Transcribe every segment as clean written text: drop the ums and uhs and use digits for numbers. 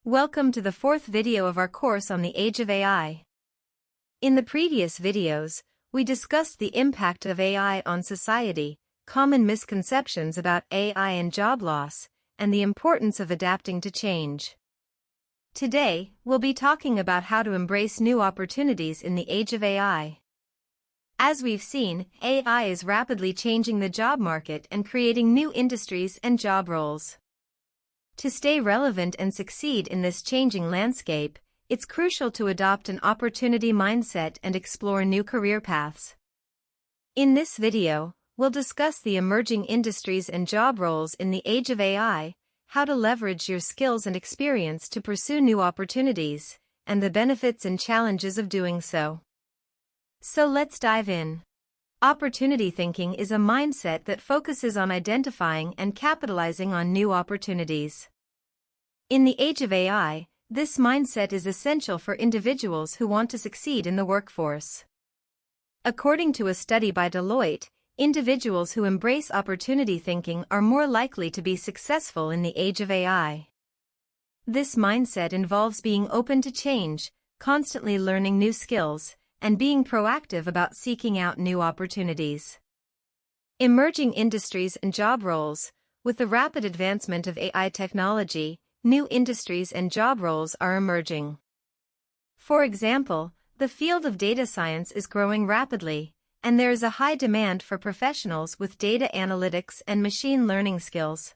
Welcome to the fourth video of our course on the age of AI. In the previous videos, we discussed the impact of AI on society, common misconceptions about AI and job loss, and the importance of adapting to change. Today, we'll be talking about how to embrace new opportunities in the age of AI. As we've seen, AI is rapidly changing the job market and creating new industries and job roles. To stay relevant and succeed in this changing landscape, it's crucial to adopt an opportunity mindset and explore new career paths. In this video, we'll discuss the emerging industries and job roles in the age of AI, how to leverage your skills and experience to pursue new opportunities, and the benefits and challenges of doing so. So let's dive in. Opportunity thinking is a mindset that focuses on identifying and capitalizing on new opportunities. In the age of AI, this mindset is essential for individuals who want to succeed in the workforce. According to a study by Deloitte, individuals who embrace opportunity thinking are more likely to be successful in the age of AI. This mindset involves being open to change, constantly learning new skills, and being proactive about seeking out new opportunities. Emerging industries and job roles. With the rapid advancement of AI technology, new industries and job roles are emerging. For example, the field of data science is growing rapidly, and there is a high demand for professionals with data analytics and machine learning skills.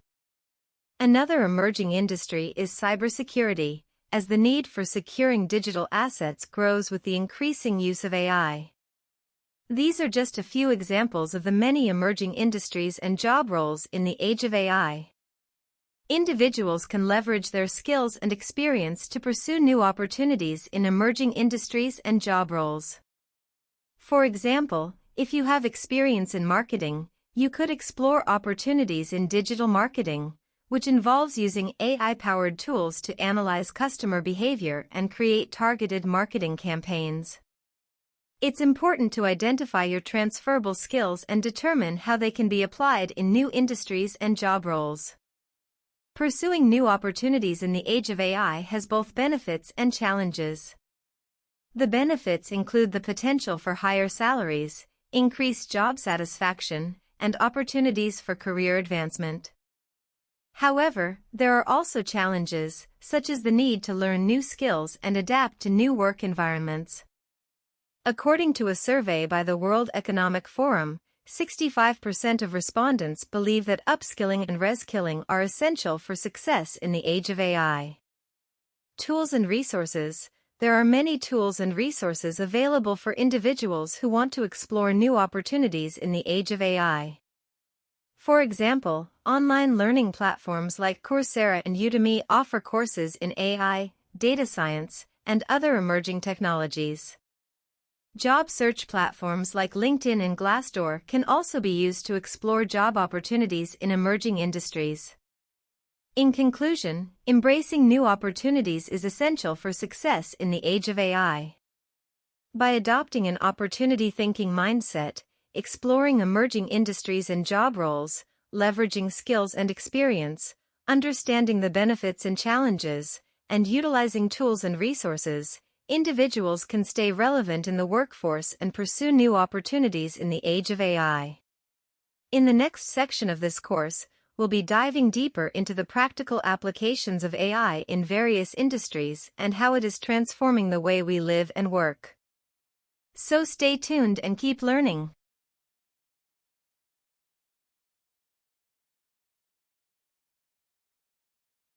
Another emerging industry is cybersecurity, as the need for securing digital assets grows with the increasing use of AI. These are just a few examples of the many emerging industries and job roles in the age of AI. Individuals can leverage their skills and experience to pursue new opportunities in emerging industries and job roles. For example, if you have experience in marketing, you could explore opportunities in digital marketing, which involves using AI-powered tools to analyze customer behavior and create targeted marketing campaigns. It's important to identify your transferable skills and determine how they can be applied in new industries and job roles. Pursuing new opportunities in the age of AI has both benefits and challenges. The benefits include the potential for higher salaries, increased job satisfaction, and opportunities for career advancement. However, there are also challenges, such as the need to learn new skills and adapt to new work environments. According to a survey by the World Economic Forum, 65% of respondents believe that upskilling and reskilling are essential for success in the age of AI. Tools and resources. There are many tools and resources available for individuals who want to explore new opportunities in the age of AI. For example, online learning platforms like Coursera and Udemy offer courses in AI, data science, and other emerging technologies. Job search platforms like LinkedIn and Glassdoor can also be used to explore job opportunities in emerging industries. In conclusion, embracing new opportunities is essential for success in the age of AI. By adopting an opportunity-thinking mindset, exploring emerging industries and job roles, leveraging skills and experience, understanding the benefits and challenges, and utilizing tools and resources, individuals can stay relevant in the workforce and pursue new opportunities in the age of AI. In the next section of this course, we'll be diving deeper into the practical applications of AI in various industries and how it is transforming the way we live and work. So stay tuned and keep learning.